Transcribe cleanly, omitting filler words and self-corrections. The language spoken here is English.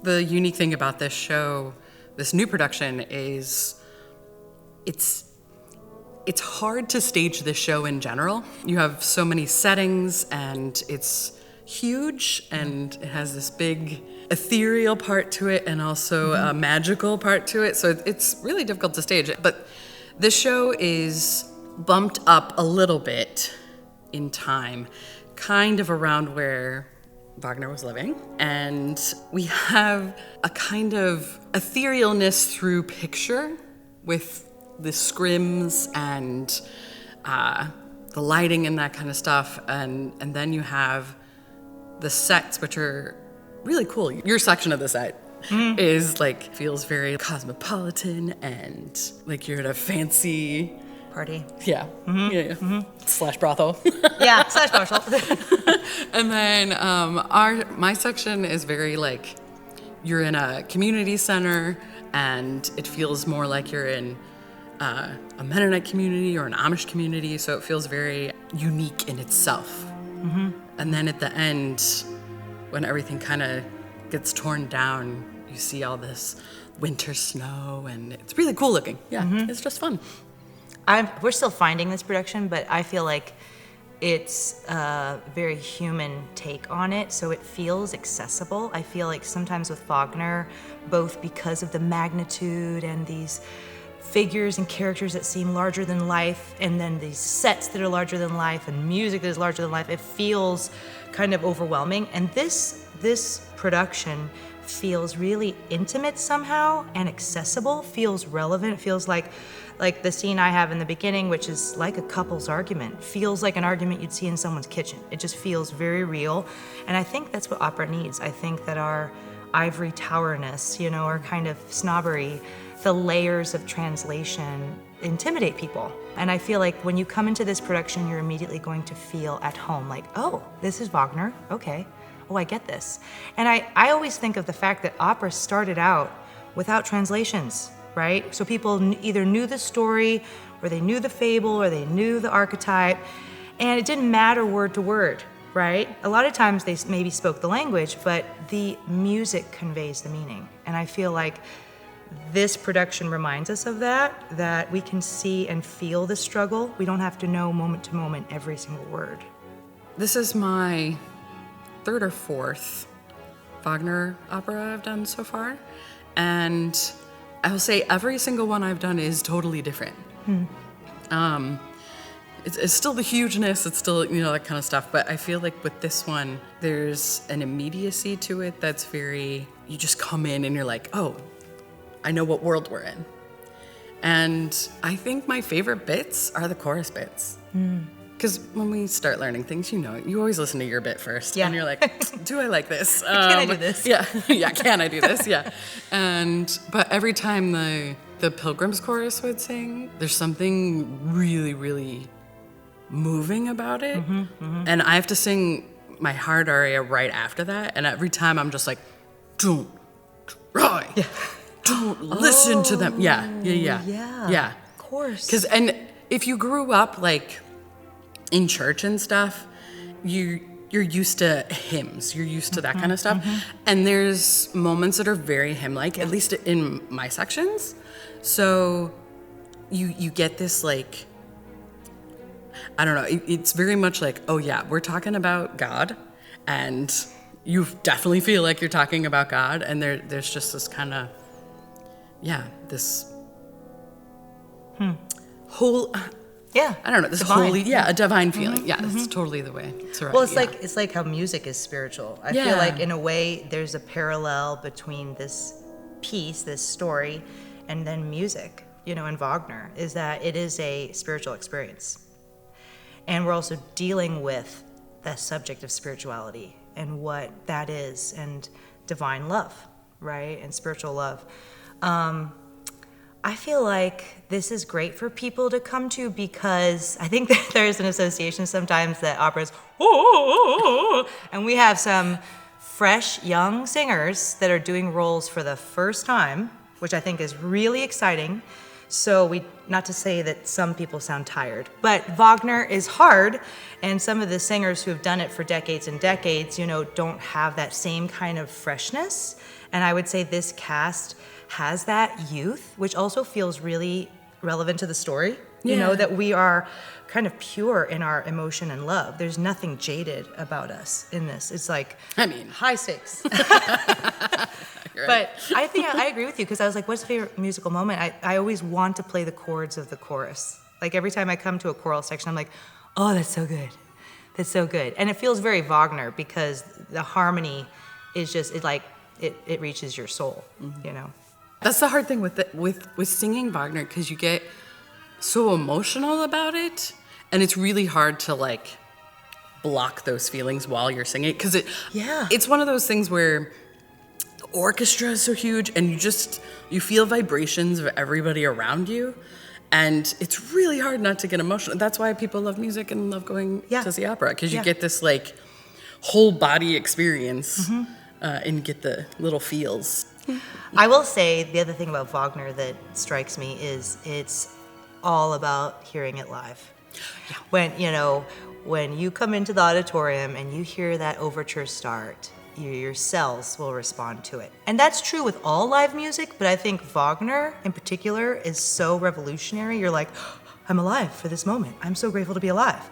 The unique thing about this show, this new production, is it's hard to stage this show in general. You have so many settings, and it's huge, and it has this big ethereal part to it and also a magical part to it. So it's really difficult to stage it. But this show is bumped up a little bit in time, kind of around where Wagner was living. And we have a kind of etherealness through picture with the scrims and the lighting and that kind of stuff. And then you have the sets, which are really cool. Your section of the set is like, feels very cosmopolitan and like you're at a fancy party. Yeah. Slash brothel. Yeah, slash brothel. And then my section is very like, you're in a community center, and it feels more like you're in a Mennonite community or an Amish community, so it feels very unique in itself. And then at the end, when everything kind of gets torn down, you see all this winter snow, and it's really cool looking. Yeah, it's just fun. We're still finding this production, but I feel like it's a very human take on it, so it feels accessible. I feel like sometimes with Wagner, both because of the magnitude and these figures and characters that seem larger than life, and then these sets that are larger than life, and music that is larger than life, it feels kind of overwhelming. And this production feels really intimate somehow and accessible, feels relevant, feels like the scene I have in the beginning, which is like a couple's argument, feels like an argument you'd see in someone's kitchen. It just feels very real. And I think that's what opera needs. I think that our ivory towerness, our kind of snobbery, the layers of translation intimidate people. And I feel like when you come into this production, you're immediately going to feel at home, like, oh, this is Wagner, okay. Oh, I get this. And I always think of the fact that opera started out without translations, right? So people either knew the story, or they knew the fable, or they knew the archetype, and it didn't matter word to word, right? A lot of times they maybe spoke the language, but the music conveys the meaning. And I feel like this production reminds us of that we can see and feel the struggle. We don't have to know moment to moment every single word. This is my third or fourth Wagner opera I've done so far. And I will say every single one I've done is totally different. It's still the hugeness, it's still, that kind of stuff. But I feel like with this one, there's an immediacy to it that's very, you just come in and you're like, oh, I know what world we're in. And I think my favorite bits are the chorus bits. Because when we start learning things, you always listen to your bit first. Yeah. And you're like, do I like this? Can I do this? Yeah, can I do this? Yeah. But every time the Pilgrim's chorus would sing, there's something really, really moving about it. And I have to sing my hard aria right after that. And every time I'm just like, don't try. Yeah. Don't listen to them. Yeah. Of course. And if you grew up like in church and stuff, you're used to hymns. You're used to that kind of stuff. And there's moments that are very hymn-like, at least in my sections. So you get this like, I don't know, it's very much like, oh yeah, we're talking about God, and you definitely feel like you're talking about God, and there's just this kind of, this whole, I don't know, this divine. holy, a divine feeling. It's totally the way it's right. Well, it's like how music is spiritual. I feel like in a way there's a parallel between this piece, this story, and then music, in Wagner, is that it is a spiritual experience. And we're also dealing with the subject of spirituality and what that is, and divine love, right? And spiritual love. I feel like this is great for people to come to, because I think that there's an association sometimes that opera's, and we have some fresh young singers that are doing roles for the first time, which I think is really exciting. So not to say that some people sound tired, but Wagner is hard, and some of the singers who have done it for decades and decades, don't have that same kind of freshness. And I would say this cast has that youth, which also feels really relevant to the story. Yeah. That we are kind of pure in our emotion and love. There's nothing jaded about us in this. It's like, high stakes. Right. But I think I agree with you, because I was like, what's the favorite musical moment? I always want to play the chords of the chorus. Like every time I come to a choral section, I'm like, oh, that's so good. That's so good. And it feels very Wagner, because the harmony is just, it reaches your soul, That's the hard thing with singing Wagner, because you get so emotional about it, and it's really hard to block those feelings while you're singing, because it's one of those things where the orchestra is so huge, and you feel vibrations of everybody around you, and it's really hard not to get emotional. That's why people love music and love going to the opera, because you get this whole body experience, and get the little feels. I will say the other thing about Wagner that strikes me is it's all about hearing it live. Yeah. When you come into the auditorium and you hear that overture start, your cells will respond to it. And that's true with all live music, but I think Wagner in particular is so revolutionary. You're like, I'm alive for this moment. I'm so grateful to be alive.